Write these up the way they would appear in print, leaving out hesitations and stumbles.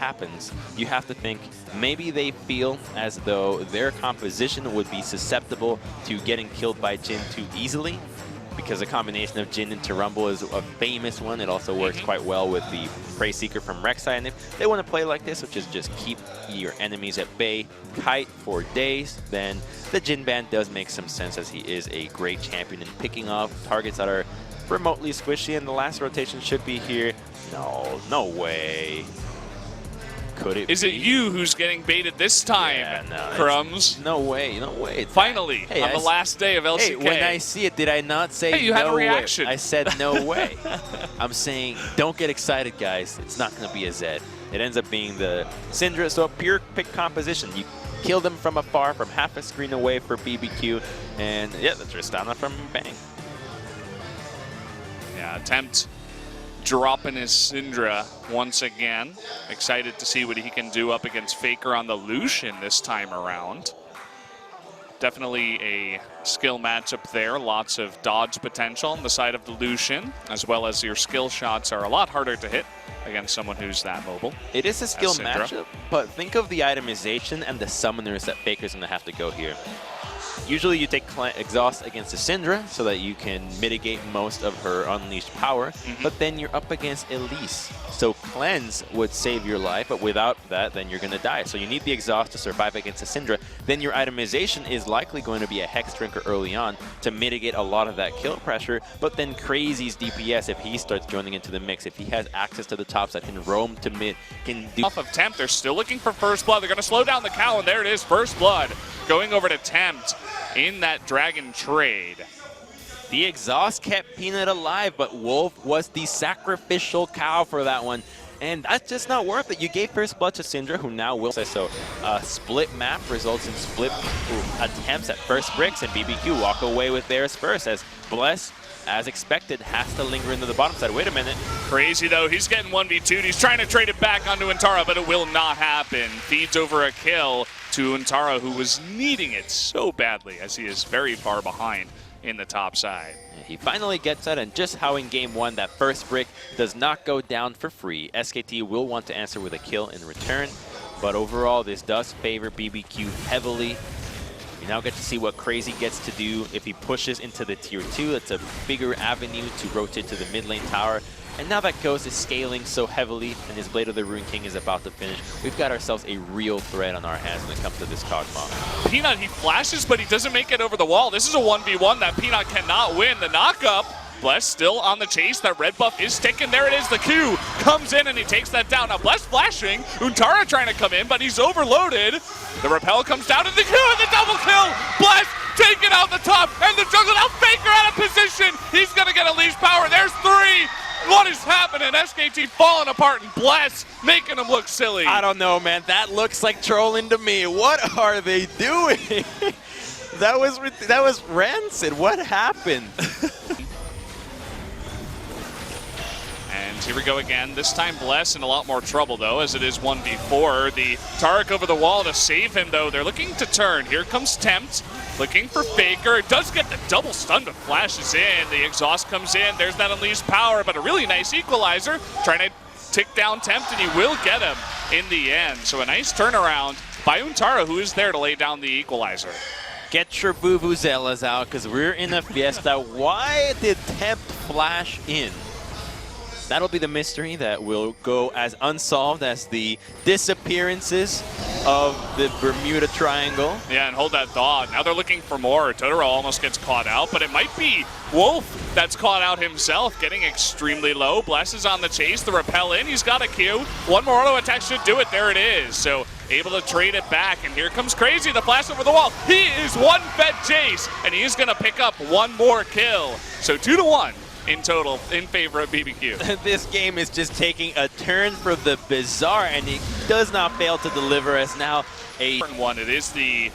happens, you have to think maybe they feel as though their composition would be susceptible to getting killed by Jhin too easily, because the combination of Jhin into Rumble is a famous one. It also works quite well with the Prey Seeker from Rek'Sai. And if they want to play like this, which is just keep your enemies at bay, kite for days, then the Jhin ban does make some sense, as he is a great champion in picking off targets that are remotely squishy, and the last rotation should be here. No way. Could it Is be? it you who's getting baited this time, Yeah, no, Crumbs? No way. Finally, hey, on the last day of LCK. Hey, when I see it, did I not say Hey, you had a no way? reaction. I said no way. I'm saying don't get excited, guys. It's not going to be a Zed. It ends up being the Syndra, so a pure pick composition. You kill them from afar, from half a screen away for BBQ, and yeah, the Tristana from Bang. Yeah, attempt dropping his Syndra once again. Excited to see what he can do up against Faker on the Lucian this time around. Definitely a skill matchup there. Lots of dodge potential on the side of the Lucian, as well as your skill shots are a lot harder to hit against someone who's that mobile. It is a skill matchup, but think of the itemization and the summoners that Faker's going to have to go here. Usually you take Exhaust against the Syndra so that you can mitigate most of her unleashed power, but then you're up against Elise. So Cleanse would save your life, but without that, then you're going to die. So you need the Exhaust to survive against the Syndra. Then your itemization is likely going to be a Hex Drinker early on to mitigate a lot of that kill pressure, but then Crazy's DPS, if he starts joining into the mix, if he has access to the tops that can roam to mid, can do... Off of Tempt, they're still looking for First Blood. They're going to slow down the cow, and there it is, First Blood going over to Tempt in that Dragon trade. The Exhaust kept Peanut alive, but Wolf was the sacrificial cow for that one. And that's just not worth it. You gave First Blood to Syndra, who now will say so. Split map results in split attempts at first bricks, and BBQ walk away with theirs first, as Bless, as expected, has to linger into the bottom side. Wait a minute. Crazy, though. He's getting 1v2'd. He's trying to trade it back onto Untara, but it will not happen. Feeds over a kill to Untara, who was needing it so badly, as he is very far behind in the top side. He finally gets that, and just how in Game 1 that first brick does not go down for free. SKT will want to answer with a kill in return, but overall this does favor BBQ heavily. You now get to see what Crazy gets to do if he pushes into the tier 2. It's a bigger avenue to rotate to the mid lane tower. And now that Ghost is scaling so heavily and his Blade of the Rune King is about to finish, we've got ourselves a real threat on our hands when it comes to this Kog'Maw. Peanut, he flashes, but he doesn't make it over the wall. This is a 1v1 that Peanut cannot win. The knockup, Bless still on the chase. That red buff is taken. There it is. The Q comes in and he takes that down. Now Bless flashing. Untara trying to come in, but he's overloaded. The repel comes down and the Q and the double kill. Bless taking out the top and the jungle. Now Faker out of position. He's going to get Unleashed power. There's 3. What is happening? SKT falling apart and Bless making them look silly. I don't know, man. That looks like trolling to me. What are they doing? That was rancid. What happened? And here we go again. This time Bless in a lot more trouble, though, as it is 1v4. The Taric over the wall to save him, though. They're looking to turn. Here comes Tempt, looking for Faker. It does get the double stun, but flashes in. The Exhaust comes in. There's that Unleashed power, but a really nice equalizer. Trying to tick down Tempt, and he will get him in the end. So a nice turnaround by Untara, who is there to lay down the equalizer. Get your vuvuzelas out, because we're in a fiesta. Why did Tempt flash in? That'll be the mystery that will go as unsolved as the disappearances of the Bermuda Triangle. Yeah, and hold that thought. Now they're looking for more. Totoro almost gets caught out, but it might be Wolf that's caught out himself, getting extremely low. Bless is on the chase. The repel in. He's got a Q. One more auto attack should do it. There it is. So able to trade it back, and here comes Crazy, the flash over the wall. He is one fed chase, and he is going to pick up one more kill. So 2-1. In total, in favor of BBQ. This game is just taking a turn for the bizarre, and it does not fail to deliver us now a one. It is the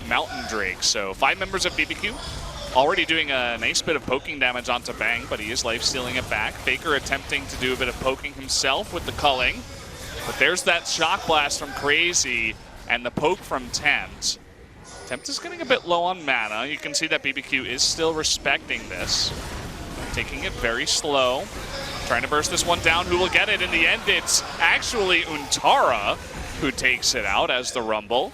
Mountain Drake. So 5 members of BBQ already doing a nice bit of poking damage onto Bang, but he is life-stealing it back. Faker attempting to do a bit of poking himself with the culling. But there's that Shock Blast from Crazy and the poke from Tempt. Tempt is getting a bit low on mana. You can see that BBQ is still respecting this. Taking it very slow, Trying to burst this one down. Who will get it? In the end, it's actually Untara who takes it out as the Rumble.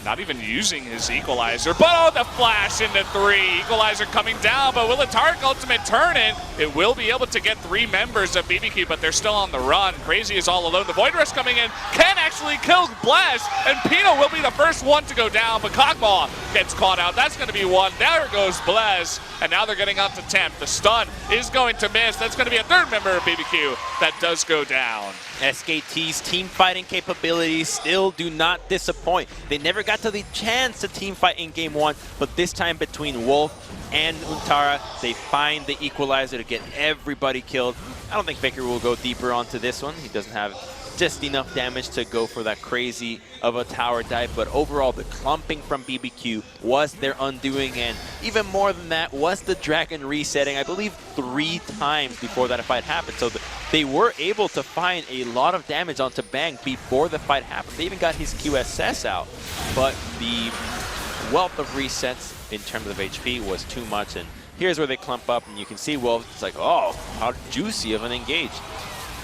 Not even using his equalizer, but oh, the flash into 3. Equalizer coming down, but will a Tark ultimate turn it? It will be able to get 3 members of BBQ, but they're still on the run. Crazy is all alone. The Void Rush coming in can actually kill Bless, and Pino will be the first one to go down, but Kog'Maw gets caught out. That's going to be 1. There goes Bless, and now they're getting on to Temp. The stun is going to miss. That's going to be a 3rd member of BBQ that does go down. SKT's team fighting capabilities still do not disappoint. They never got to the chance to team fight in game 1, but this time between Wolf and Untara, they find the equalizer to get everybody killed. I don't think Faker will go deeper onto this one. He doesn't have just enough damage to go for that crazy of a tower dive, but overall the clumping from BBQ was their undoing, and even more than that was the dragon resetting, I believe 3 times before that fight happened. So they were able to find a lot of damage onto Bang before the fight happened. They even got his QSS out, but the wealth of resets in terms of HP was too much, and here's where they clump up, and you can see Wolf, it's like, oh, how juicy of an engage.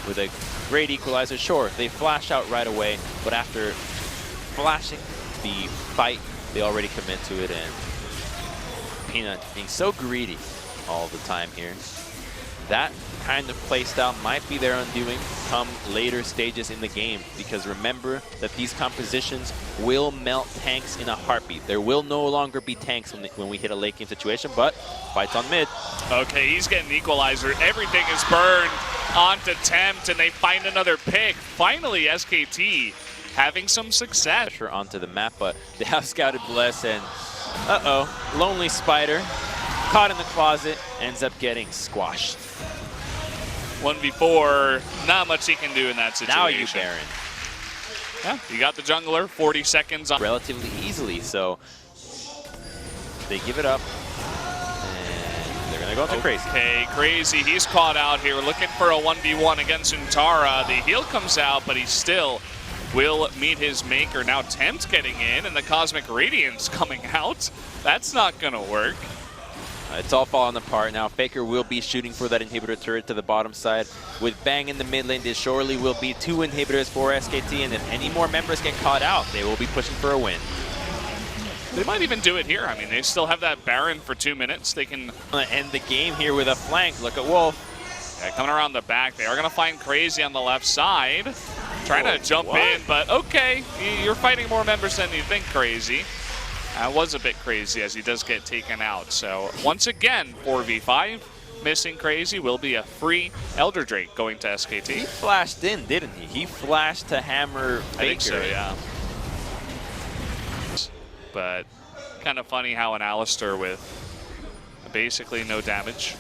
With a great equalizer, sure, they flash out right away, but after flashing the fight, they already commit to it, and Peanut being so greedy all the time here. That kind of playstyle might be their undoing come later stages in the game, because remember that these compositions will melt tanks in a heartbeat. There will no longer be tanks when we hit a late game situation, but fights on mid. Okay, he's getting the equalizer. Everything is burned onto Tempt, and they find another pick. Finally, SKT having some success. Pressure onto the map, but they have scouted Bless, and Lonely Spider, caught in the closet, ends up getting squashed. 1v4, not much he can do in that situation. Now you Baron. Yeah, you got the jungler, 40 seconds on. Relatively easily, so they give it up, and they're gonna go to Crazy. Okay, Crazy, he's caught out here, looking for a 1v1 against Untara. The heal comes out, but he still will meet his maker. Now Tempt getting in, and the Cosmic Radiance coming out. That's not gonna work. It's all falling apart now. Faker will be shooting for that inhibitor turret to the bottom side. With Bang in the mid lane, there surely will be 2 inhibitors for SKT, and if any more members get caught out, they will be pushing for a win. They might even do it here. I mean, they still have that Baron for 2 minutes. They can end the game here with a flank. Look at Wolf. Yeah, coming around the back. They are going to find Crazy on the left side. Trying to jump in, but okay. You're fighting more members than you think, Crazy. That was a bit crazy as he does get taken out. So once again, 4v5, missing Crazy will be a free Elder Drake going to SKT. He flashed in, didn't he? He flashed to hammer Faker. I think so, yeah. But kind of funny how an Alistar with basically no damage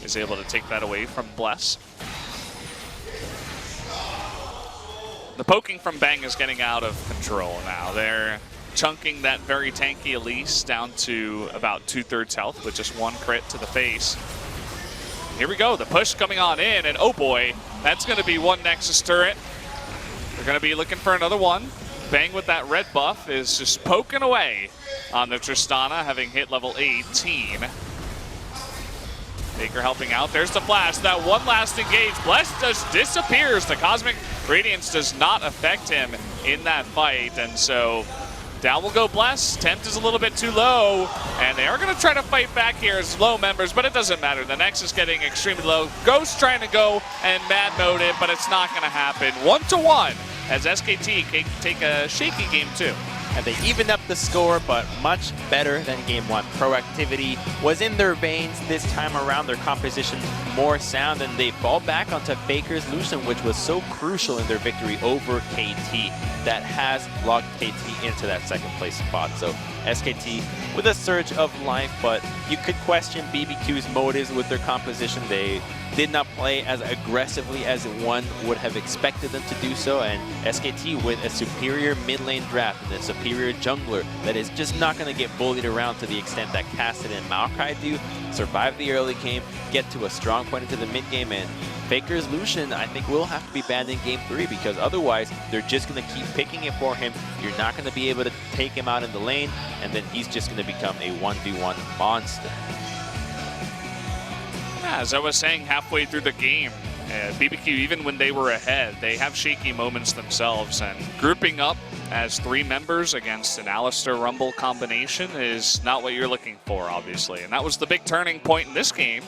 is able to take that away from Bless. The poking from Bang is getting out of control now. They're chunking that very tanky Elise down to about 2/3 health with just 1 crit to the face. Here we go, the push coming on in, and oh boy, that's going to be 1 Nexus turret. They're going to be looking for another one. Bang with that red buff is just poking away on the Tristana, having hit level 18. Baker helping out. There's the flash. That one last engage. Bless just disappears. The Cosmic Radiance does not affect him in that fight, and so down will go Bless. Tempt is a little bit too low, and they are going to try to fight back here as low members, but it doesn't matter. The Nexus getting extremely low. Ghost trying to go and mad mode it, but it's not going to happen. 1-1 as SKT take a shaky game 2. And they evened up the score, but much better than game 1. Proactivity was in their veins this time around. Their composition more sound, and they fall back onto Faker's Lucian, which was so crucial in their victory over KT. That has locked KT into that 2nd place spot. So SKT with a surge of life, but you could question BBQ's motives with their composition. They did not play as aggressively as one would have expected them to do so, and SKT with a superior mid lane draft and a superior jungler that is just not going to get bullied around to the extent that Cassidy and Maokai do, survive the early game, get to a strong point into the mid game, and Faker's Lucian, I think, will have to be banned in game 3, because otherwise they're just going to keep picking it for him. You're not going to be able to take him out in the lane, and then he's just going to become a 1v1 monster. Yeah, as I was saying halfway through the game, BBQ, even when they were ahead, they have shaky moments themselves, and grouping up as 3 members against an Alistair Rumble combination is not what you're looking for, obviously. And that was the big turning point in this game.